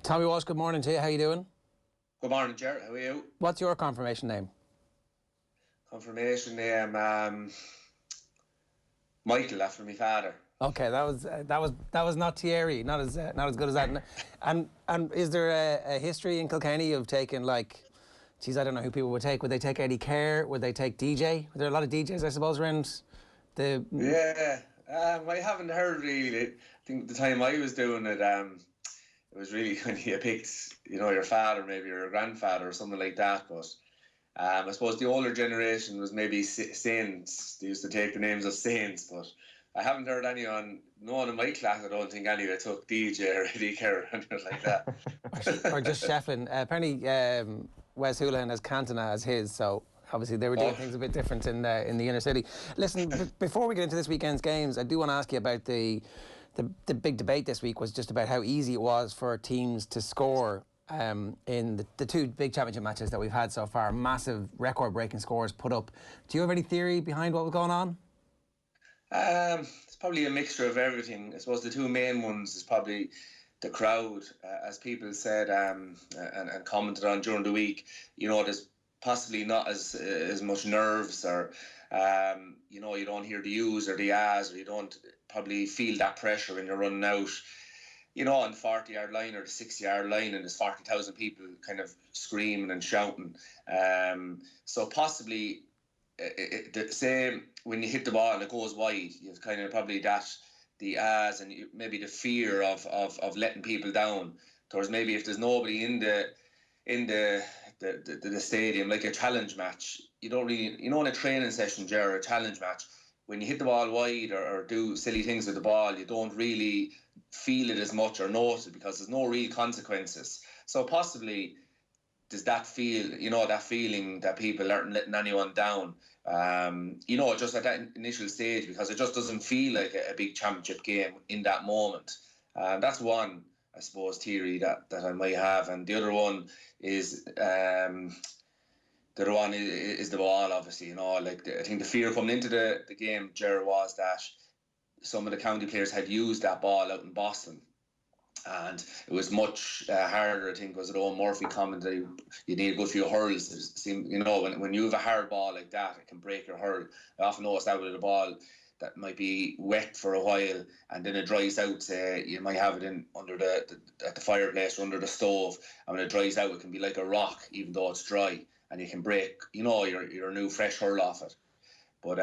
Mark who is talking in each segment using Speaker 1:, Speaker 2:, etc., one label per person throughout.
Speaker 1: Tommy Walsh, good morning to you. How you doing?
Speaker 2: Good morning, Ger. How are you?
Speaker 1: What's your confirmation name?
Speaker 2: Confirmation name, Michael, after my father.
Speaker 1: Okay, that was not Thierry, not as good as that. And is there a history in Kilkenny of taking, like, geez, I don't know who people would take. Would they take Eddie Kerr? Would they take DJ? Were there a lot of DJs, I suppose, around the?
Speaker 2: Yeah, I haven't heard really. I think the time I was doing it, it was really when you picked, your father, maybe your grandfather or something like that. But I suppose the older generation was maybe saints. They used to take the names of saints, but I haven't heard no one in my class, I don't think anyway took DJ or Eddie Kerr or anything like that.
Speaker 1: or just Shefflin. Apparently, Wes Houlihan has Cantona as his, so obviously they were doing things a bit different in the inner city. Listen, before we get into this weekend's games, I do want to ask you about the big debate this week was just about how easy it was for teams to score in the two big championship matches that we've had so far. Massive record-breaking scores put up. Do you have any theory behind what was going on?
Speaker 2: It's probably a mixture of everything. I suppose the two main ones is probably the crowd, as people said and commented on during the week. There's possibly not as much nerves, or you don't hear the U's or the ahs, or you don't probably feel that pressure when you're running out, on the 40-yard line or the 60-yard line, and there's 40,000 people kind of screaming and shouting. So possibly, say when you hit the ball and it goes wide, you've kind of probably the ahs and maybe the fear of letting people down. Towards maybe if there's nobody in the stadium, like a challenge match, you don't really, in a training session, or a challenge match, when you hit the ball wide or do silly things with the ball, you don't really feel it as much or notice it because there's no real consequences. So possibly there's that that feeling that people aren't letting anyone down, just at that initial stage, because it just doesn't feel like a big championship game in that moment. That's one, I suppose, theory that I might have. And the other one is the ball, obviously. I think the fear coming into the game, Ger, was that some of the county players had used that ball out in Boston, and it was much harder. I think was it Owen Murphy commented you need a good few hurls. It seemed, when you have a hard ball like that, it can break your hurl. I often notice that with a ball that might be wet for a while and then it dries out. Say you might have it in under at the fireplace or under the stove, and when it dries out, it can be like a rock, even though it's dry, and you can break, your new fresh hurl off it. But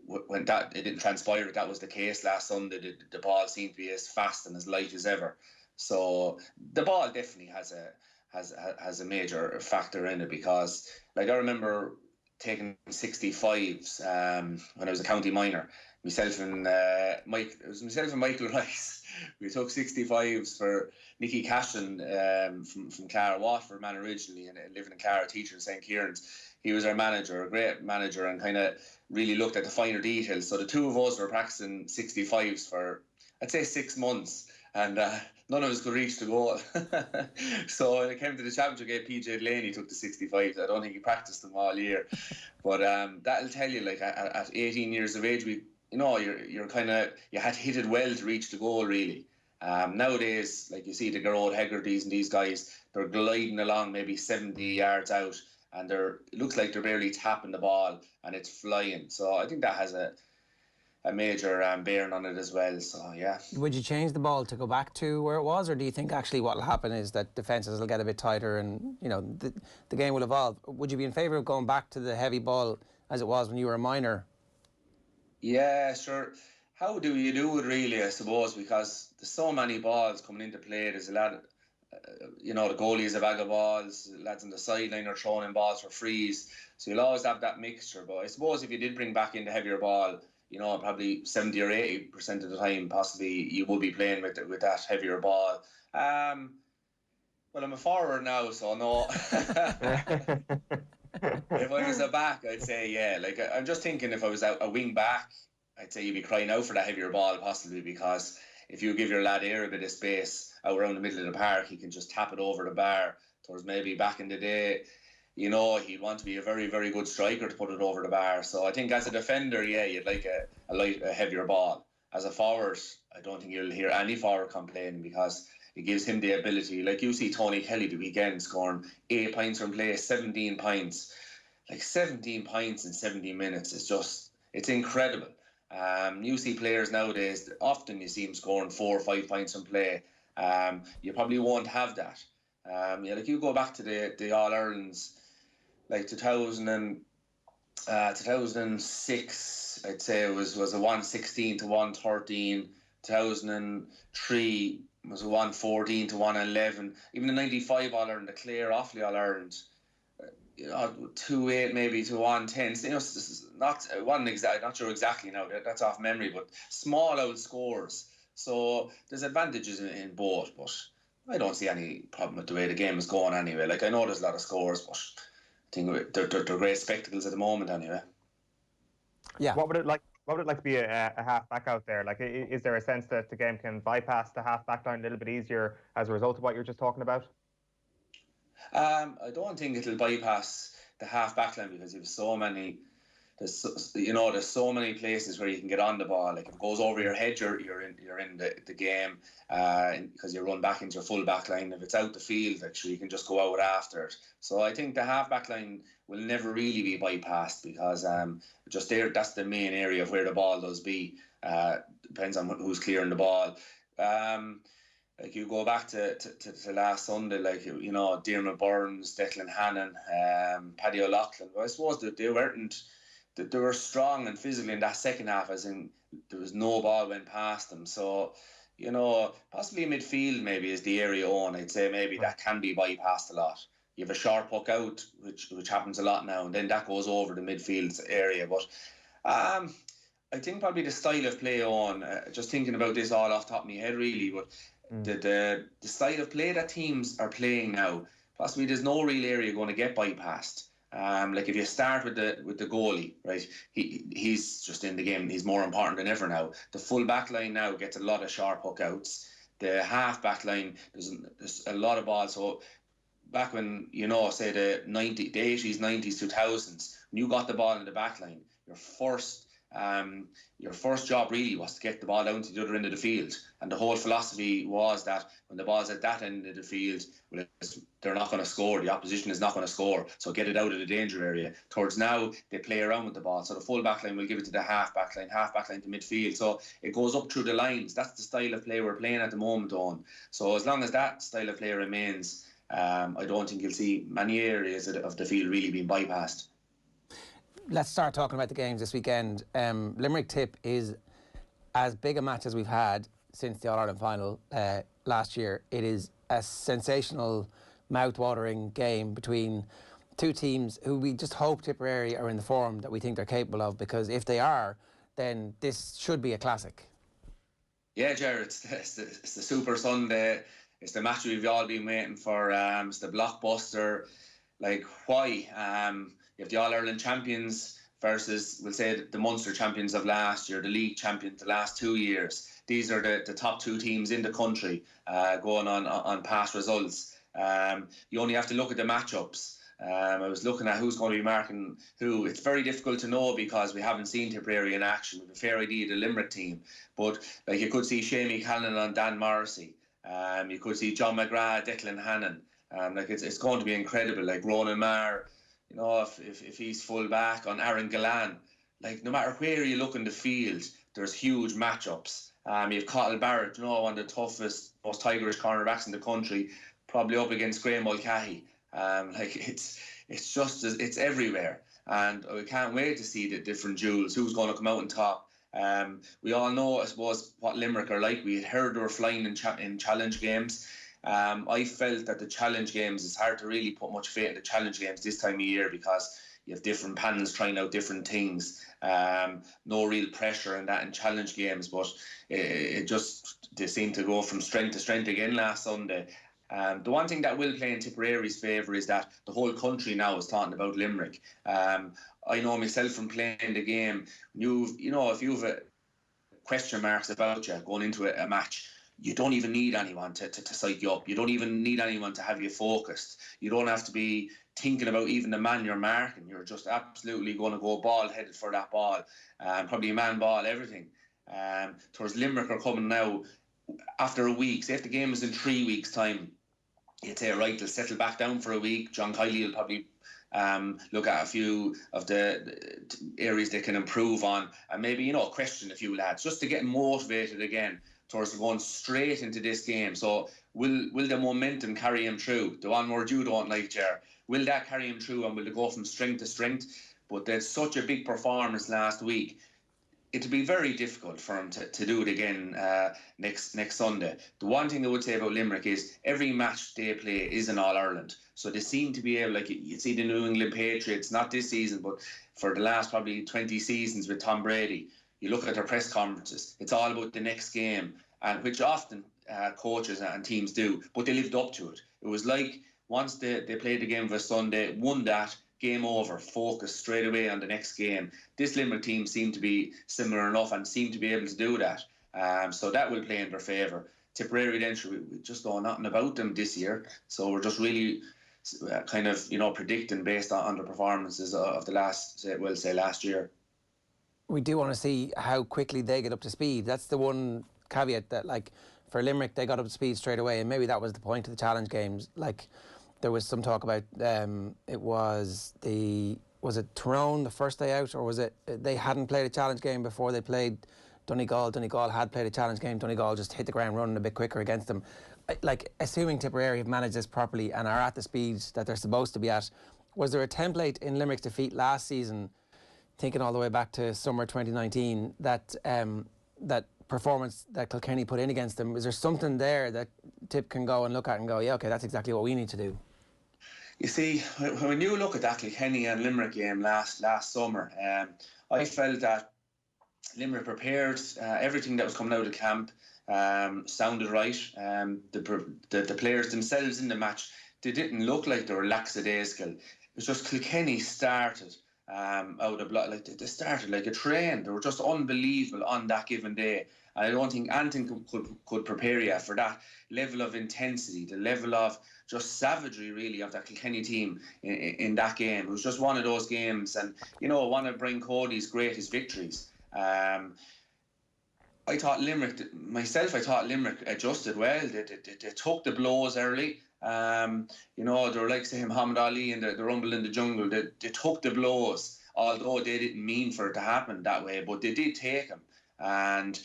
Speaker 2: when it didn't transpire that was the case last Sunday. The ball seemed to be as fast and as light as ever. So the ball definitely has a major factor in it, because, like, I remember taking 65s when I was a county minor. Myself and Michael Rice. We took 65s for Nicky Cashin from Cara, Waterford man originally, and living in Cara, teacher in St. Kieran's. He was our manager, a great manager, and kind of really looked at the finer details. So the two of us were practicing 65s for, I'd say, 6 months, and none of us could reach the goal. So when it came to the championship game, PJ Delaney took the 65s. I don't think he practiced them all year. But that'll tell you, like, at 18 years of age, you're kind of, you had to hit it well to reach the goal, really. Nowadays, like you see the Gerard Hegartys and these guys, they're gliding along maybe 70 yards out, and it looks like they're barely tapping the ball and it's flying. So I think that has a major bearing on it as well. So yeah.
Speaker 1: Would you change the ball to go back to where it was, or do you think actually what will happen is that defences will get a bit tighter and the game will evolve? Would you be in favour of going back to the heavy ball as it was when you were a minor?
Speaker 2: Yeah, sure. How do you do it, really, I suppose, because there's so many balls coming into play. There's a lot of, the goalie's a bag of balls, lads on the sideline are throwing in balls for frees. So you'll always have that mixture. But I suppose if you did bring back in the heavier ball, probably 70 or 80% of the time, possibly you would be playing with that heavier ball. Well, I'm a forward now, so no. If I was a back, I'd say, yeah. Like, I'm just thinking if I was a wing back, I'd say you'd be crying out for that heavier ball, possibly, because if you give your lad a bit of space out around the middle of the park, he can just tap it over the bar. Towards maybe back in the day, he'd want to be a very, very good striker to put it over the bar. So I think as a defender, yeah, you'd like a heavier ball. As a forward, I don't think you'll hear any forward complaining, because it gives him the ability. Like you see Tony Kelly the weekend scoring 8 points from play, 17 points. Like 17 points in 17 minutes is just, it's incredible. You see players nowadays, often you see them scoring 4 or 5 points from play. You probably won't have that. Like you go back to the All-Irelands, like 2006, I'd say it was a 116 to 113. 2003 was a 114 to 111. Even the 95 All-Ireland, the Clare Offaly All-Ireland, 2-8 maybe to 110. Not sure exactly now. That's off memory, but small out scores. So there's advantages in both, but I don't see any problem with the way the game is going anyway. Like I know there's a lot of scores, but I think they're great spectacles at the moment anyway.
Speaker 1: Yeah.
Speaker 3: What would it like to be a half back out there? Like, is there a sense that the game can bypass the half back line a little bit easier as a result of what you're just talking about?
Speaker 2: I don't think it'll bypass the half back line because you've so many. There's so many places where you can get on the ball. Like if it goes over your head, you're in the game because you run back into your full back line. If it's out the field, actually, you can just go out after it. So I think the half back line will never really be bypassed because just there, that's the main area of where the ball does be. Depends on who's clearing the ball. Like you go back to last Sunday, like Diarmaid Burns, Declan Hannon, Paddy O'Loughlin. Well, I suppose that they were strong and physical in that second half, as in there was no ball went past them. So, possibly midfield maybe is the area on. I'd say maybe that can be bypassed a lot. You have a sharp hook out, which happens a lot now, and then that goes over the midfield area. But I think probably the style of play on, just thinking about this all off the top of my head really, but the style of play that teams are playing now, possibly there's no real area going to get bypassed. Like if you start with the goalie, right? He's just in the game. He's more important than ever now. The full back line now gets a lot of sharp hook outs. The half back line, there's a lot of balls. So back when say the 80s, 90s, 2000s, when you got the ball in the back line, your first job really was to get the ball down to the other end of the field. And the whole philosophy was that when the ball's at that end of the field, well, they're not going to score. The opposition is not going to score. So get it out of the danger area. Towards now, they play around with the ball. So the full back line will give it to the half back line to midfield. So it goes up through the lines. That's the style of play we're playing at the moment on. So as long as that style of play remains, I don't think you'll see many areas of the field really being bypassed.
Speaker 1: Let's start talking about the games this weekend. Limerick Tip is as big a match as we've had since the All-Ireland final last year. It is a sensational, mouth-watering game between two teams who we just hope Tipperary are in the form that we think they're capable of, because if they are, then this should be a classic. Yeah,
Speaker 2: Ger, it's the Super Sunday. It's the match we've all been waiting for. It's the blockbuster. Like, why? You have the All-Ireland champions versus, we'll say, the Munster champions of last year, the league champions the last 2 years. These are the top two teams in the country going on past results. You only have to look at the matchups. I was looking at who's going to be marking who. It's very difficult to know because we haven't seen Tipperary in action. We have a fair idea of the Limerick team. But like you could see Shamie Callan on Dan Morrissey. You could see John McGrath, Declan Hannon. Like it's going to be incredible. Like Ronan Marr, if he's full back on Aaron Gillan, like no matter where you look in the field, there's huge matchups. You have Cottle Barrett, one of the toughest, most tigerish cornerbacks in the country, probably up against Graham Mulcahy. Like it's everywhere, and we can't wait to see the different duels. Who's going to come out on top? We all know, I suppose, what Limerick are like. We had heard they were flying in challenge games. I felt that the challenge games, it's hard to really put much faith in the challenge games this time of year because you have different panels trying out different things. No real pressure in that in challenge games, but they seem to go from strength to strength again last Sunday. The one thing that will play in Tipperary's favour is that the whole country now is talking about Limerick. I know myself from playing the game, if you've question marks about you going into a match, you don't even need anyone to psych you up. You don't even need anyone to have you focused. You don't have to be thinking about even the man you're marking. You're just absolutely going to go ball-headed for that ball. Probably a man ball, everything. Towards Limerick are coming now. after a week, say if the game is in 3 weeks' time, you'd say, right, they'll settle back down for a week. John Kiley will probably look at a few of the areas they can improve on, and maybe, question a few lads just to get motivated again towards going straight into this game. So will the momentum carry him through? The one word you don't like, Ger. Will that carry him through, and will it go from strength to strength? But there's such a big performance last week. It'll be very difficult for him to do it again next Sunday. The one thing I would say about Limerick is every match they play is an All-Ireland. So they seem to be able, like you see the New England Patriots, not this season, but for the last probably 20 seasons with Tom Brady, you look at their press conferences, it's all about the next game, and which often coaches and teams do, but they lived up to it. It was like once they played the game for Sunday, won that, game over, focus straight away on the next game. This Limerick team seemed to be similar enough and seemed to be able to do that. So that will play in their favour. Tipperary, then, we just know nothing about them this year. So we're just really kind of, predicting based on the performances of the last year.
Speaker 1: We do want to see how quickly they get up to speed. That's the one caveat that, like, for Limerick, they got up to speed straight away, and maybe that was the point of the challenge games. Like, there was some talk about was it Tyrone the first day out, or was it they hadn't played a challenge game before they played Donegal? Donegal had played a challenge game. Donegal just hit the ground running a bit quicker against them. Like, assuming Tipperary have managed this properly and are at the speed that they're supposed to be at, was there a template in Limerick's defeat last season, thinking all the way back to summer 2019, that performance that Kilkenny put in against them? Is there something there that Tip can go and look at and go, yeah, okay, that's exactly what we need to do?
Speaker 2: You see, when you look at that Kilkenny and Limerick game last summer, I felt that Limerick prepared everything that was coming out of camp, sounded right. The players themselves in the match, they didn't look like they were lackadaisical. It was just Kilkenny started out of block, like they started like a train. They were just unbelievable on that given day. And I don't think anything could prepare you for that level of intensity, the level of just savagery, really, of that Kilkenny team in that game. It was just one of those games, and one of Brian Cody's greatest victories. I thought Limerick adjusted well. They took the blows early. They were like, say, Muhammad Ali in the Rumble in the Jungle. They took the blows, although they didn't mean for it to happen that way, but they did take them and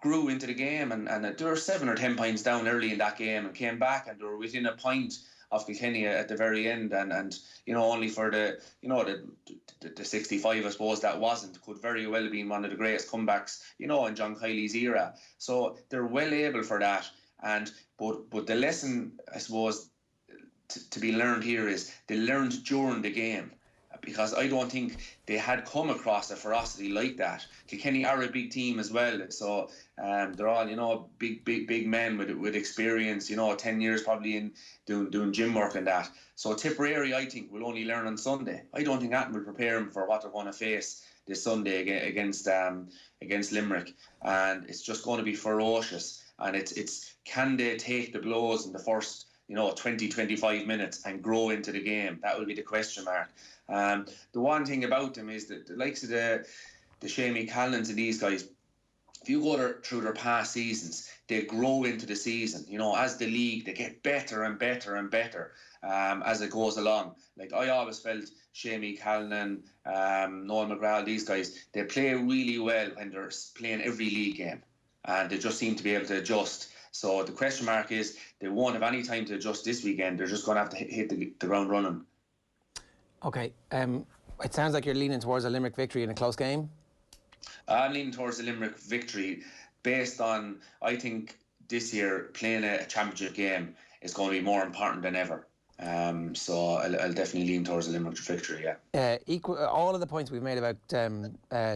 Speaker 2: grew into the game. And they were 7 or 10 points down early in that game and came back, and they were within a point of Kilkenny at the very end. And only for the 65, I suppose, that could very well have been one of the greatest comebacks, in John Kiley's era. So they're well able for that. But the lesson, I suppose, to be learned here is they learned during the game, because I don't think they had come across a ferocity like that. Kilkenny are a big team as well, so they're all big men with experience, 10 years probably in doing gym work and that. So Tipperary, I think, will only learn on Sunday. I don't think that will prepare them for what they're going to face this Sunday against Limerick, and it's just going to be ferocious. And it's can they take the blows in the first 20-25 minutes and grow into the game? That will be the question mark. The one thing about them is that the likes of the Shamie Callans and these guys, if you go through their past seasons, they grow into the season. As the league, they get better and better and better as it goes along. Like, I always felt Shamie Callanan, Noel McGrath, these guys, they play really well when they're playing every league game, and they just seem to be able to adjust. So the question mark is, they won't have any time to adjust this weekend. They're just going to have to hit the ground running.
Speaker 1: Okay. It sounds like you're leaning towards a Limerick victory in a close game.
Speaker 2: I'm leaning towards the Limerick victory based on, I think this year playing a championship game is going to be more important than ever. So I'll definitely lean towards the Limerick victory, yeah.
Speaker 1: All of the points we've made about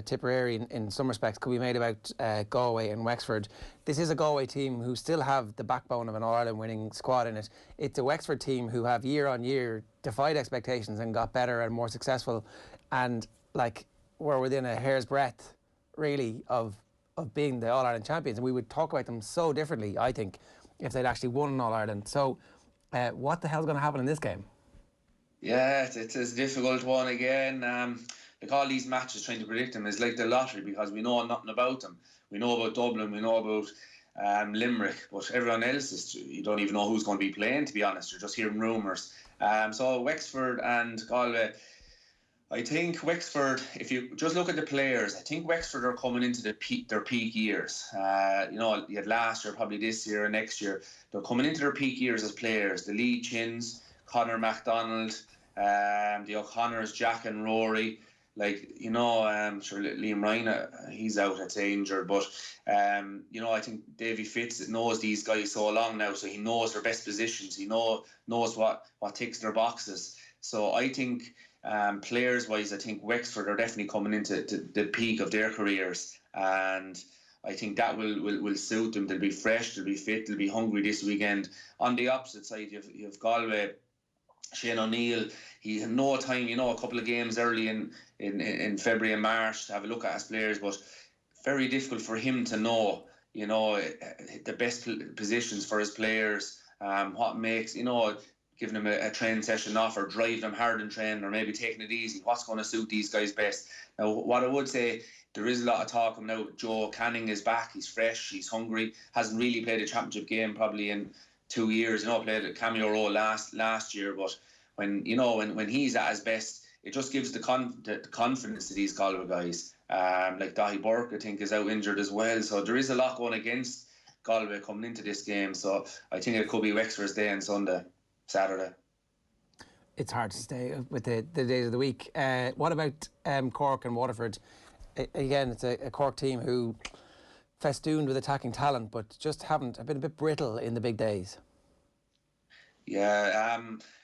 Speaker 1: Tipperary in some respects could be made about Galway and Wexford. This is a Galway team who still have the backbone of an All-Ireland winning squad in it. It's a Wexford team who have year on year defied expectations and got better and more successful, and we're within a hair's breadth really of being the All-Ireland champions, and we would talk about them so differently, I think, if they'd actually won an All-Ireland. So what the hell's going to happen in this game?
Speaker 2: Yeah, it's a difficult one again. Like all these matches, trying to predict them is like the lottery, because we know nothing about them. We know about Dublin, we know about Limerick, but everyone else you don't even know who's going to be playing, to be honest. You're just hearing rumours. So Wexford and Galway, I think Wexford, if you just look at the players, I think Wexford are coming into their peak years. You had last year, probably this year and next year. They're coming into their peak years as players. The Lee Chins, Conor MacDonald, the O'Connors, Jack and Rory. Sure, Liam Ryan, he's out, I'd say, injured. But, I think Davy Fitz knows these guys so long now, so he knows their best positions. He knows what ticks their boxes. So I think, players-wise, I think Wexford are definitely coming into the peak of their careers. And I think that will suit them. They'll be fresh, they'll be fit, they'll be hungry this weekend. On the opposite side, you have Galway. Shane O'Neill, he had no time, a couple of games early in February and March to have a look at his players, but very difficult for him to know, the best positions for his players, what makes, giving them a training session off or driving them hard in training or maybe taking it easy, what's going to suit these guys best. Now, what I would say, there is a lot of talk now. Joe Canning is back, he's fresh, he's hungry, hasn't really played a championship game probably in 2 years, played a cameo role last year, but when he's at his best, it just gives the confidence to these Galway guys. Like Dahi Burke, I think, is out injured as well, so there is a lot going against Galway coming into this game. So I think it could be Wexford's day on Saturday.
Speaker 1: It's hard to stay with the days of the week. What about Cork and Waterford? Again, it's a Cork team who festooned with attacking talent, but just have been a bit brittle in the big days.
Speaker 2: Yeah,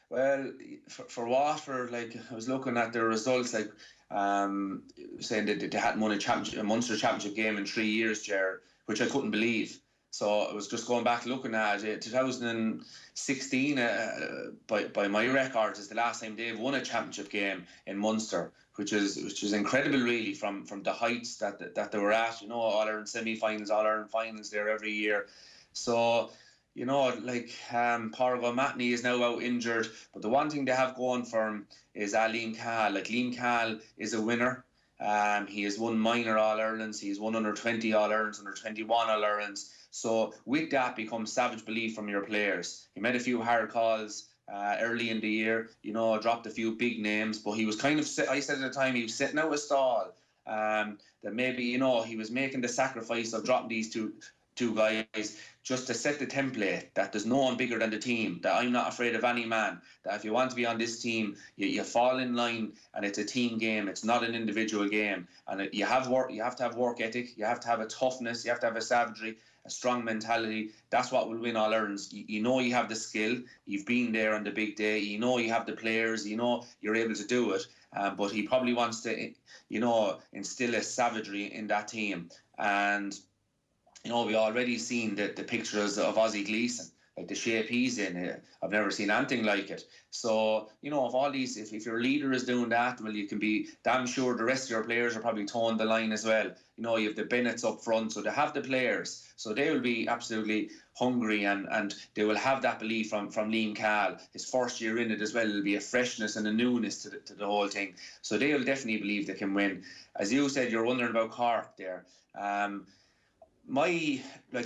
Speaker 2: well, for Waterford, I was looking at their results, saying that they hadn't won a Munster championship game in 3 years, Ger, which I couldn't believe. So I was just going back looking at it. 2016, by my records, is the last time they've won a championship game in Munster, which is incredible, really, from the heights that they were at. All-Ireland semi-finals, All-Ireland finals there every year. So, Pargo Matney is now out injured, but the one thing they have going for him is Liam Cahill. Liam Cahill is a winner. He has won minor All-Irelands, he has won under 20 All-Irelands, under 21 All-Irelands. So with that becomes savage belief from your players. He made a few hard calls early in the year, dropped a few big names, but he was I said at the time, he was setting out a stall, that maybe, he was making the sacrifice of dropping these two guys just to set the template that there's no one bigger than the team, that I'm not afraid of any man, that if you want to be on this team, you fall in line, and it's a team game, it's not an individual game, and you have to have work ethic, you have to have a toughness, you have to have a savagery, a strong mentality. That's what will win All-Irelands. You have the skill, you've been there on the big day, you have the players, you're able to do it, but he probably wants to instill a savagery in that team. And we already seen the pictures of Ozzie Gleeson, like the shape he's in. I've never seen anything like it. So, if all these, if your leader is doing that, well, you can be damn sure the rest of your players are probably towing the line as well. You have the Bennetts up front, so they have the players. So they will be absolutely hungry, and they will have that belief from Liam Cahill. His first year in it as well, it'll be a freshness and a newness to the whole thing. So they will definitely believe they can win. As you said, you're wondering about Cork there.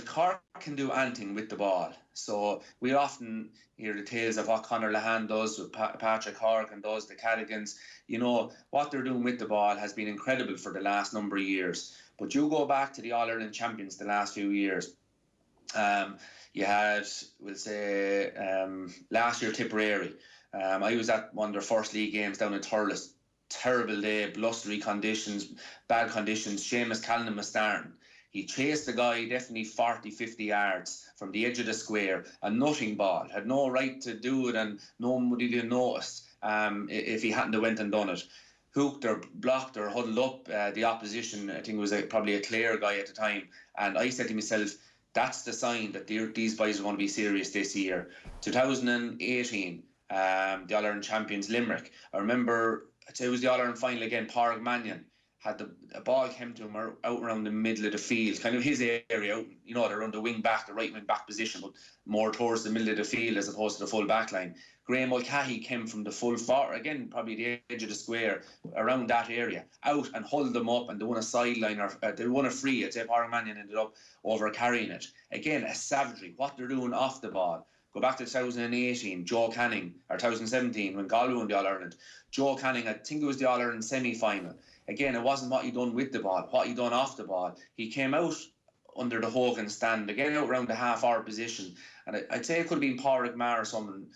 Speaker 2: Cork can do anything with the ball. So we often hear the tales of what Conor Lahan does with Patrick Horgan does, the Cadigans. What they're doing with the ball has been incredible for the last number of years. But you go back to the All-Ireland champions the last few years. You had, we'll say, last year Tipperary. I was at one of their first league games down in Thurles. Terrible day, blustery conditions, bad conditions. Seamus Callan was starting. He chased the guy definitely 40, 50 yards from the edge of the square. A nutting ball. Had no right to do it, and no one would even noticed if he hadn't have went and done it. Hooked or blocked or huddled up the opposition. I think it was probably a Clare guy at the time. And I said to myself, that's the sign that these boys are going to be serious this year. 2018, the All-Ireland champions Limerick. I remember, it was the All-Ireland final again, Pádraig Mannion had a ball came to him out around the middle of the field, kind of his area, out, they're on the wing back, the right wing back position, but more towards the middle of the field as opposed to the full back line. Graham Mulcahy came from the full far, again, probably the edge of the square, around that area, out and hauled them up, and they won a sideline, or they won a free. I'd say Pádraig Mannion ended up over carrying it. Again, a savagery, what they're doing off the ball. Go back to 2018, Joe Canning, or 2017, when Galway won the All-Ireland. Joe Canning, I think it was the All-Ireland semi-final. Again, it wasn't what he done with the ball, what he done off the ball. He came out under the Hogan stand, again out around the half-hour position. And I'd say it could have been Pádraig Mar or someone,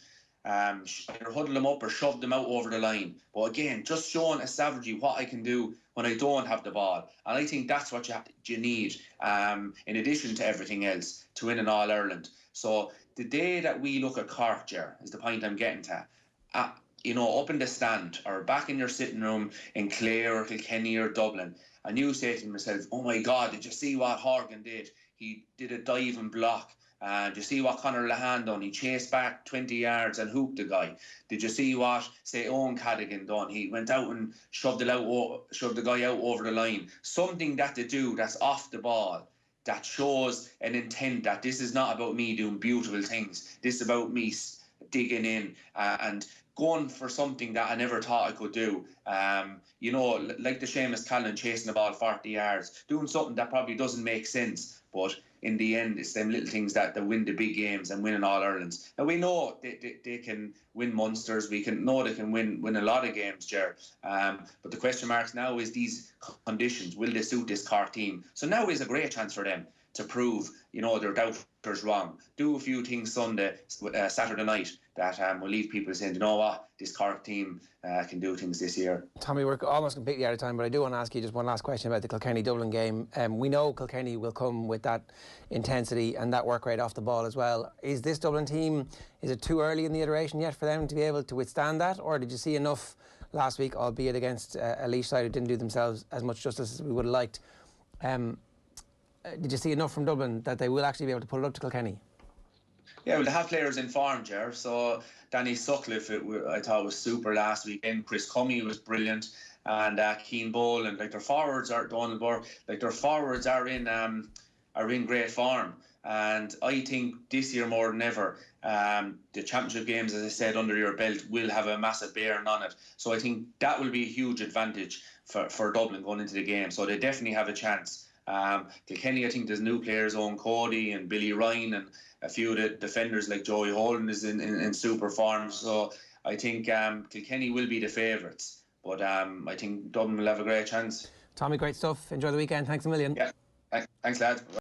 Speaker 2: either huddled him up or shoved him out over the line. But again, just showing a savagery, what I can do when I don't have the ball. And I think that's what you need, in addition to everything else, to win an All-Ireland. So the day that we look at Cork, Ger, is the point I'm getting to. Up in the stand or back in your sitting room in Clare or Kilkenny or Dublin, and you say to yourself, oh my God, did you see what Horgan did? He did a dive and block. Did you see what Conor Lahan done? He chased back 20 yards and hooped the guy. Did you see what, say, Owen Cadigan done? He went out and shoved the guy out over the line. Something that they do that's off the ball, that shows an intent that this is not about me doing beautiful things. This is about me digging in and going for something that I never thought I could do. Like the Seamus Callan chasing the ball 40 yards, doing something that probably doesn't make sense. But in the end, it's them little things that win the big games and win in All-Irelands. Now, we know they can win Munsters. We know they can win a lot of games, Ger. But the question marks now is these conditions. Will they suit this Cork team? So now is a great chance for them to prove, their doubters wrong. Do a few things Saturday night that will leave people saying, you know what, this Cork team can do things this year.
Speaker 1: Tommy, we're almost completely out of time, but I do want to ask you just one last question about the Kilkenny-Dublin game. We know Kilkenny will come with that intensity and that work rate off the ball as well. Is this Dublin team, is it too early in the iteration yet for them to be able to withstand that, or did you see enough last week, albeit against a Laois side who didn't do themselves as much justice as we would have liked? Did you see enough from Dublin that they will actually be able to pull it up to Kilkenny?
Speaker 2: Yeah, well, they have players in form, Ger. So Danny Sutcliffe, I thought was super last weekend. Chris Cummey was brilliant, and Keane Boland. Their forwards are in great form. And I think this year more than ever, the championship games, as I said, under your belt will have a massive bearing on it. So I think that will be a huge advantage for Dublin going into the game. So they definitely have a chance. Kilkenny, I think there's new players, Owen Cody and Billy Ryan, and a few of the defenders like Joey Holden is in super form. So I think Kilkenny will be the favourites, but I think Dublin will have a great chance.
Speaker 1: Tommy, great stuff. Enjoy the weekend. Thanks a million.
Speaker 2: Yeah, thanks, lads.